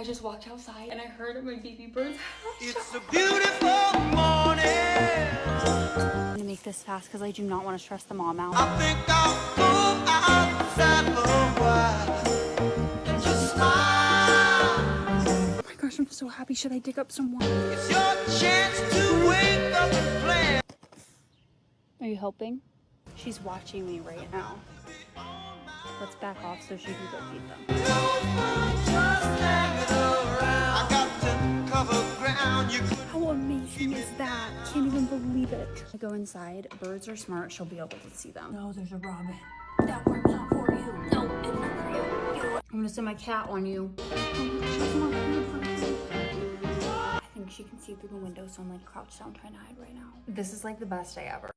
just walked outside and I heard my baby birds. It's a beautiful morning. I'm gonna make this fast because I do not want to stress the mom out. I think I'll go outside for a while and just smile. Oh my gosh, I'm so happy. Should I dig up some water? It's your chance to wake up and plan. Are you helping? She's watching me right now. Let's back off so she can go feed them. I got to cover ground. You How amazing is that? Can't even believe it. I go inside. Birds are smart. She'll be able to see them. No, there's a robin. That work's not for you. No, it's not for you. I'm gonna send my cat on you. I think she can see through the window, so I'm like crouched down trying to hide right now. This is like the best day ever.